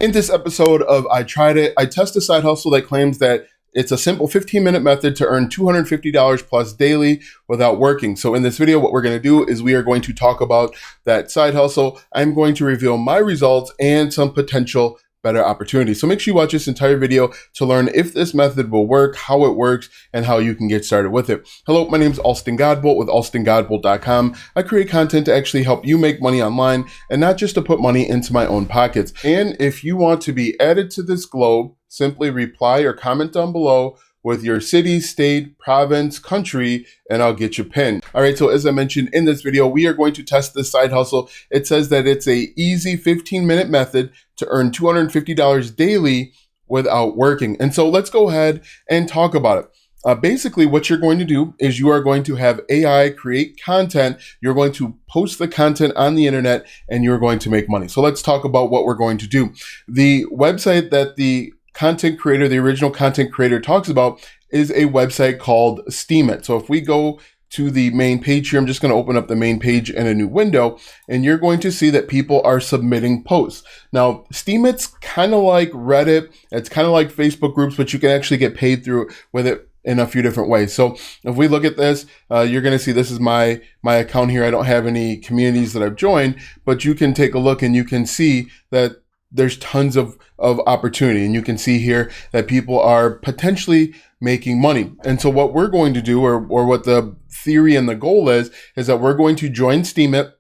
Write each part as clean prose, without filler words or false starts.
In this episode of I Tried It, I test a side hustle that claims that it's a simple 15-minute method to earn $250 plus daily without working. So in this video, what we're going to do is we are going to talk about that side hustle. I'm going to reveal my results and some potential better opportunities. So make sure you watch this entire video to learn if this method will work, how it works, and how you can get started with it. Hello, my name is Alston Godbolt with alstongodbolt.com. I create content to actually help you make money online and not just to put money into my own pockets. And if you want to be added to this globe, simply reply or comment down below with your city, state, province, country, and I'll get you pinned. All right, so as I mentioned in this video, we are going to test this side hustle. It says that it's a easy 15-minute method to earn $250 daily without working. And so let's go ahead and talk about it. Basically, what you're going to do is you are going to have AI create content. You're going to post the content on the internet and you're going to make money. So let's talk about what we're going to do. The website that the content creator, the original content creator talks about is a website called Steemit. So if we go to the main page here, I'm just going to open up the main page in a new window, and you're going to see that people are submitting posts. Now, Steemit's kind of like Reddit. It's kind of like Facebook groups, but you can actually get paid through with it in a few different ways. So if we look at this, you're going to see this is my account here. I don't have any communities that I've joined, but you can take a look and you can see that there's tons of opportunity, and you can see here that people are potentially making money. And so what we're going to do, or what the theory and the goal is that we're going to join Steemit,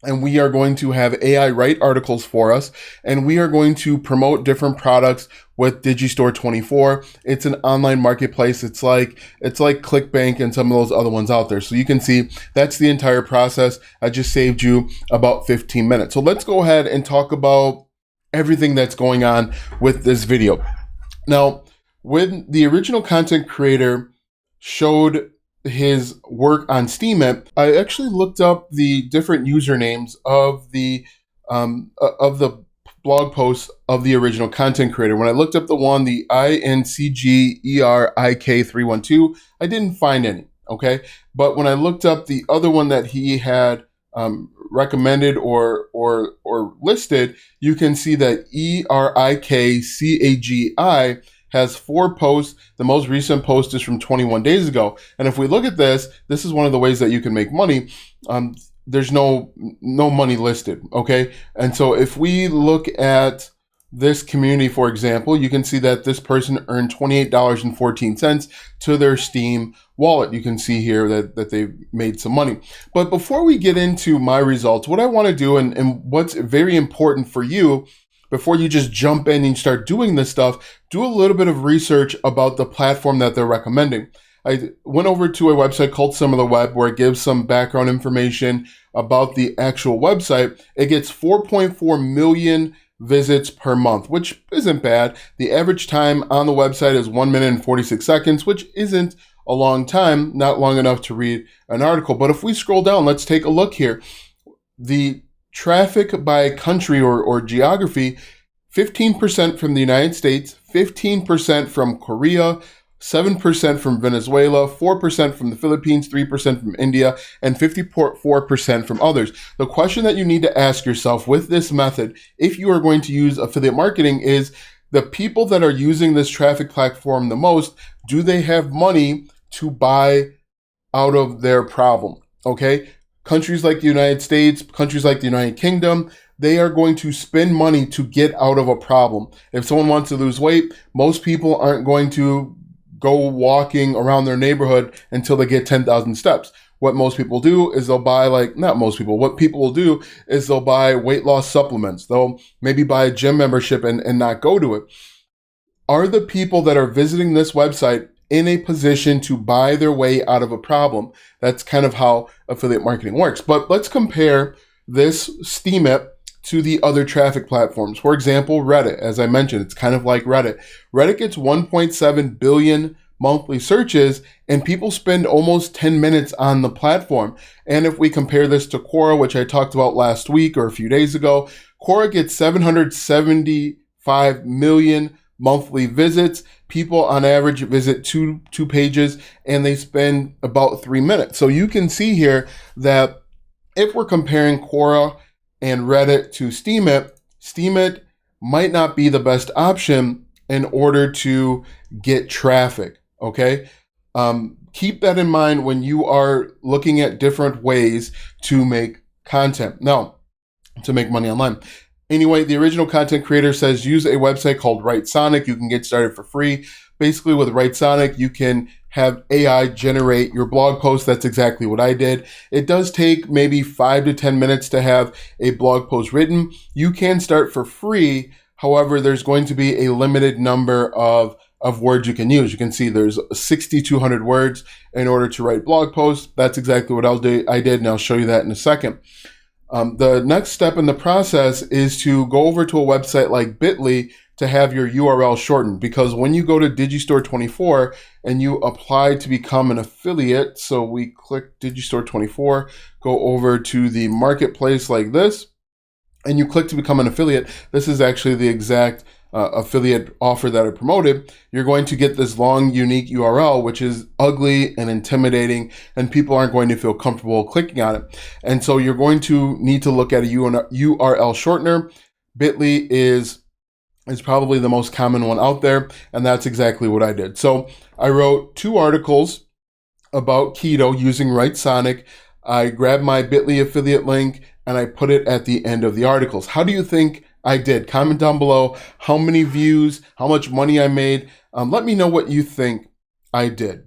and we are going to have AI write articles for us, and we are going to promote different products with Digistore 24. It's an online marketplace. It's like ClickBank and some of those other ones out there. So you can see that's the entire process. I just saved you about 15 minutes. So let's go ahead and talk about everything that's going on with this video. Now, when the original content creator showed his work on Steemit, I actually looked up the different usernames of the blog posts of the original content creator. When I looked up the one, the INCGERIK312, I didn't find any, okay? But when I looked up the other one that he had recommended or listed, you can see that ERIKCAGI has 4 posts. The most recent post is from 21 days ago. And if we look at this, this is one of the ways that you can make money. There's no money listed, okay? And so if we look at this community, for example, you can see that this person earned $28.14 to their Steem wallet. You can see here that they made some money. But before we get into my results, what I want to do and what's very important for you, before you just jump in and start doing this stuff, do a little bit of research about the platform that they're recommending. I went over to a website called SimilarWeb where it gives some background information about the actual website. It gets 4.4 million visits per month, which isn't bad. The average time on the website is 1 minute and 46 seconds, which isn't a long time, not long enough to read an article. But if we scroll down, let's take a look here. The traffic by country or geography, 15% from the United States, 15% from Korea, 7% from Venezuela, 4% from the Philippines, 3% from India, and 54% from others. The question that you need to ask yourself with this method, if you are going to use affiliate marketing, is the people that are using this traffic platform the most, do they have money to buy out of their problem? Okay? Countries like the United States, countries like the United Kingdom, they are going to spend money to get out of a problem. If someone wants to lose weight, most people aren't going to go walking around their neighborhood until they get 10,000 steps. What most people do is they'll buy what people will do is they'll buy weight loss supplements. They'll maybe buy a gym membership and not go to it. Are the people that are visiting this website in a position to buy their way out of a problem? That's kind of how affiliate marketing works. But let's compare this Steemit to the other traffic platforms. For example, Reddit. As I mentioned, it's kind of like Reddit. Reddit gets 1.7 billion monthly searches, and people spend almost 10 minutes on the platform. And if we compare this to Quora, which I talked about last week or a few days ago, Quora gets 775 million monthly visits. People on average visit two pages, and they spend about 3 minutes. So you can see here that if we're comparing Quora and Reddit to Steemit, Steemit might not be the best option in order to get traffic. Okay. Keep that in mind when you are looking at different ways to make content. Now, to make money online. Anyway, the original content creator says use a website called Writesonic. You can get started for free. Basically, with Writesonic, you can have AI generate your blog post. That's exactly what I did. It does take maybe 5 to 10 minutes to have a blog post written. You can start for free. However, there's going to be a limited number of words you can use. You can see there's 6,200 words in order to write blog posts. That's exactly what I did, and I'll show you that in a second. The next step in the process is to go over to a website like Bitly to have your URL shortened, because when you go to Digistore24 and you apply to become an affiliate, so we click Digistore24, go over to the marketplace like this, and you click to become an affiliate. This is actually the exact affiliate offer that I promoted. You're going to get this long, unique URL, which is ugly and intimidating, and people aren't going to feel comfortable clicking on it. And so you're going to need to look at a URL shortener. Bitly is probably the most common one out there, and that's exactly what I did. So I wrote 2 articles about keto using Writesonic. I grabbed my Bitly affiliate link and I put it at the end of the articles. How do you think I did? Comment down below how many views, how much money I made. Let me know what you think I did.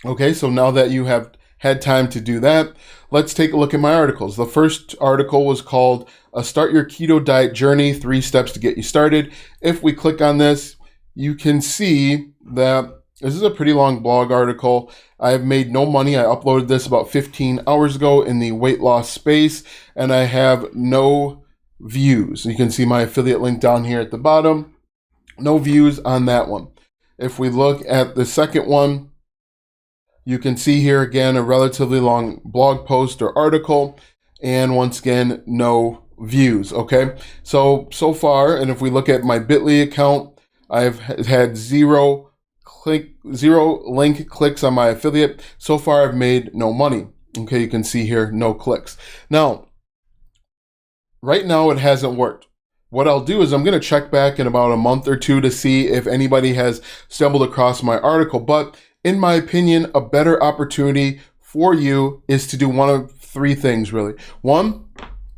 Okay, so now that you have had time to do that, let's take a look at my articles. The first article was called Start Your Keto Diet Journey, 3 Steps to Get You Started. If we click on this, you can see that this is a pretty long blog article. I have made no money. I uploaded this about 15 hours ago in the weight loss space, and I have no views. You can see my affiliate link down here at the bottom. No views on that one. If we look at the second one, you can see here again a relatively long blog post or article, and once again, no views. Okay, so far, and if we look at my Bitly account, I've had zero link clicks on my affiliate. So far, I've made no money. Okay, you can see here, no clicks. Now, right now, it hasn't worked. What I'll do is I'm going to check back in about a month or 2 to see if anybody has stumbled across my article. But in my opinion, a better opportunity for you is to do one of 3 things, really. 1,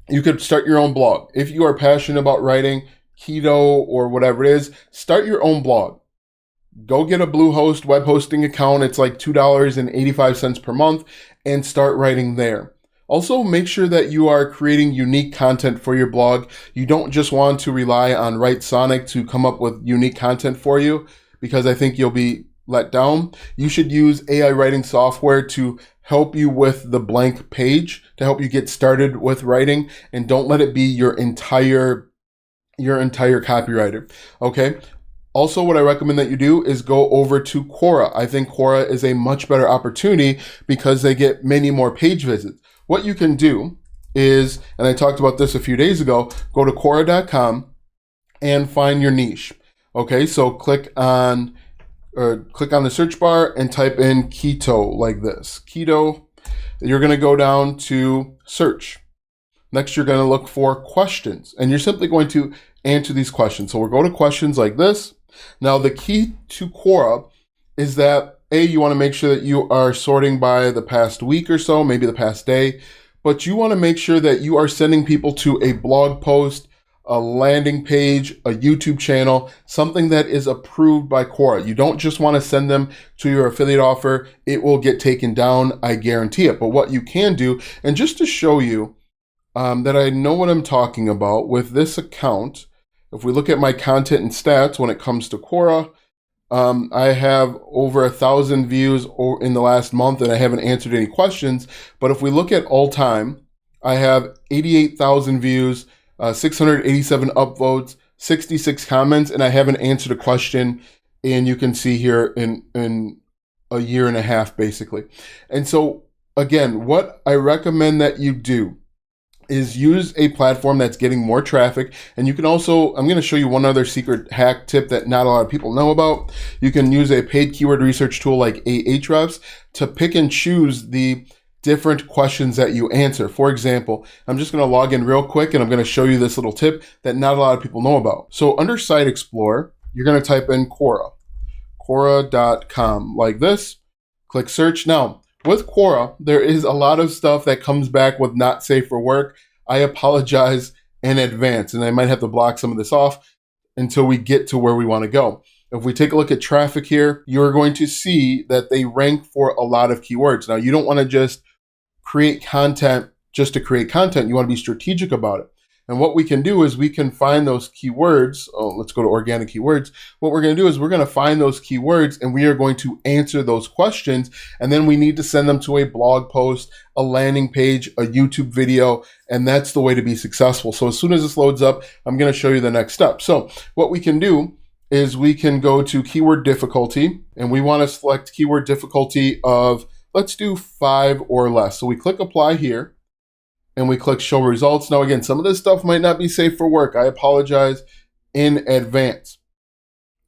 you could start your own blog. If you are passionate about writing keto or whatever it is, start your own blog. Go get a Bluehost web hosting account. It's like $2.85 per month, and start writing there. Also, make sure that you are creating unique content for your blog. You don't just want to rely on Writesonic to come up with unique content for you, because I think you'll be let down. You should use AI writing software to help you with the blank page, to help you get started with writing, and don't let it be your entire copywriter. Okay? Also, what I recommend that you do is go over to Quora. I think Quora is a much better opportunity because they get many more page visits. What you can do is, and I talked about this a few days ago, go to Quora.com and find your niche. Okay, so click on the search bar and type in keto like this. Keto. You're going to go down to search. Next, you're going to look for questions, and you're simply going to answer these questions. So we'll go to questions like this. Now, the key to Quora is that you want to make sure that you are sorting by the past week or so, maybe the past day, but you want to make sure that you are sending people to a blog post, a landing page, a YouTube channel, something that is approved by Quora. You don't just want to send them to your affiliate offer. It will get taken down, I guarantee it. But what you can do, and just to show you that I know what I'm talking about with this account, if we look at my content and stats when it comes to Quora, I have over 1,000 views in the last month, and I haven't answered any questions. But if we look at all time, I have 88,000 views, 687 upvotes, 66 comments, and I haven't answered a question. And you can see here in a year and a half, basically. And so, again, what I recommend that you do is use a platform that's getting more traffic. And you can also, I'm going to show you one other secret hack tip that not a lot of people know about. You can use a paid keyword research tool like Ahrefs to pick and choose the different questions that you answer. For example, I'm just going to log in real quick and I'm going to show you this little tip that not a lot of people know about. So under Site Explorer, you're going to type in Quora, Quora.com like this, click search. Now, with Quora, there is a lot of stuff that comes back with not safe for work. I apologize in advance, and I might have to block some of this off until we get to where we want to go. If we take a look at traffic here, you're going to see that they rank for a lot of keywords. Now, you don't want to just create content just to create content. You want to be strategic about it. And what we can do is we can find those keywords. Oh, let's go to organic keywords. What we're going to do is we're going to find those keywords and we are going to answer those questions. And then we need to send them to a blog post, a landing page, a YouTube video, and that's the way to be successful. So as soon as this loads up, I'm going to show you the next step. So what we can do is we can go to keyword difficulty and we want to select keyword difficulty of, let's do 5 or less. So we click apply here. And we click show results. Now, again, some of this stuff might not be safe for work. I apologize in advance.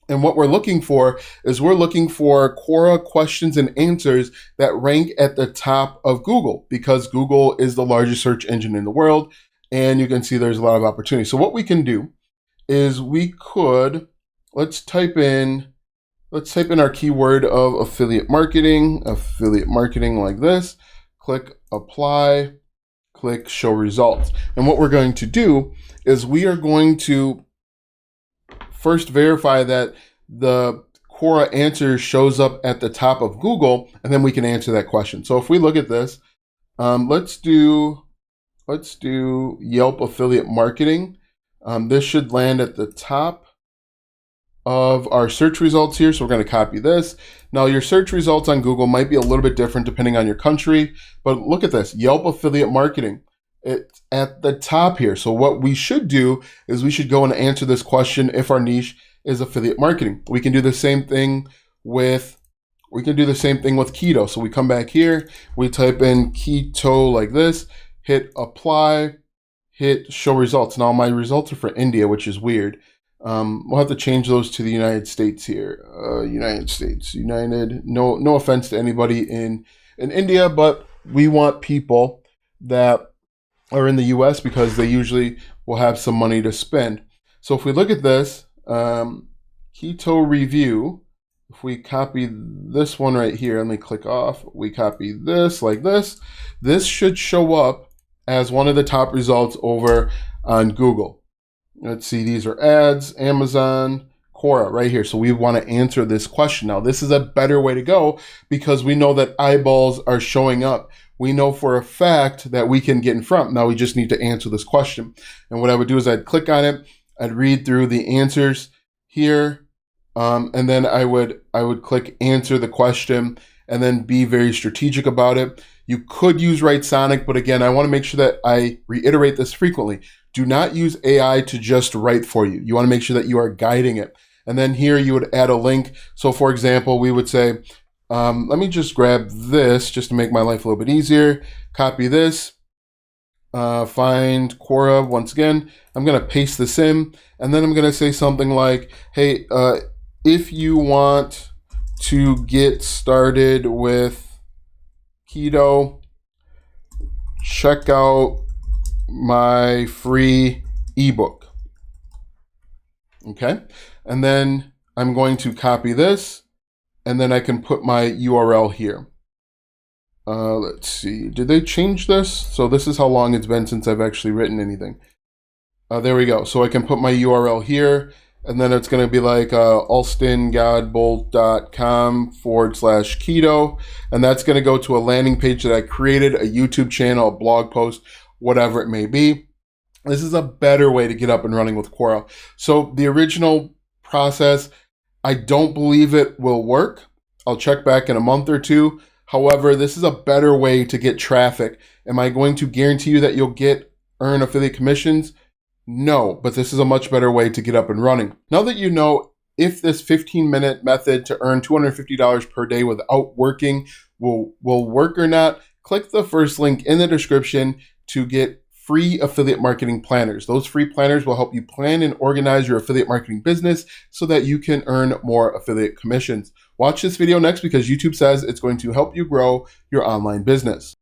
And what we're looking for is we're looking for Quora questions and answers that rank at the top of Google because Google is the largest search engine in the world. And you can see there's a lot of opportunity. So what we can do is we could, let's type in our keyword of affiliate marketing like this, click apply, click show results. And what we're going to do is we are going to first verify that the Quora answer shows up at the top of Google, and then we can answer that question. So if we look at this, let's do Yelp affiliate marketing. This should land at the top of our search results here. So we're going to copy this. Now your search results on Google might be a little bit different depending on your country, but look at this, Yelp affiliate marketing. It's at the top here. So what we should do is we should go and answer this question if our niche is affiliate marketing. We can do the same thing with keto. So we come back here, we type in keto like this, hit apply, hit show results. Now my results are for India, which is weird. We'll have to change those to the United States here. United. No offense to anybody in India, but we want people that are in the US because they usually will have some money to spend. So if we look at this, keto review, if we copy this one right here, let me click off, we copy this like this, this should show up as one of the top results over on Google. Let's see, these are ads, Amazon, Quora right here. So we want to answer this question. Now, this is a better way to go because we know that eyeballs are showing up. We know for a fact that we can get in front. Now we just need to answer this question. And what I would do is I'd click on it, I'd read through the answers here, and then I would click answer the question and then be very strategic about it. You could use Writesonic, but again, I want to make sure that I reiterate this frequently. Do not use AI to just write for you. You want to make sure that you are guiding it. And then here you would add a link. So for example, we would say, let me just grab this just to make my life a little bit easier. Copy this, find Quora once again. I'm going to paste this in, and then I'm going to say something like, hey, if you want to get started with keto, check out my free ebook. Okay. And then I'm going to copy this and then I can put my URL here. Let's see. Did they change this? So this is how long it's been since I've actually written anything. There we go. So I can put my URL here and then it's going to be like alstongodbolt.com/keto. And that's going to go to a landing page that I created, a YouTube channel, a blog post, whatever it may be. This is a better way to get up and running with Quora. So the original process, I don't believe it will work. I'll check back in a month or two. However, this is a better way to get traffic. Am I going to guarantee you that you'll earn affiliate commissions? No, but this is a much better way to get up and running. Now that you know if this 15-minute method to earn $250 per day without working will work or not, click the first link in the description to get free affiliate marketing planners. Those free planners will help you plan and organize your affiliate marketing business so that you can earn more affiliate commissions. Watch this video next because YouTube says it's going to help you grow your online business.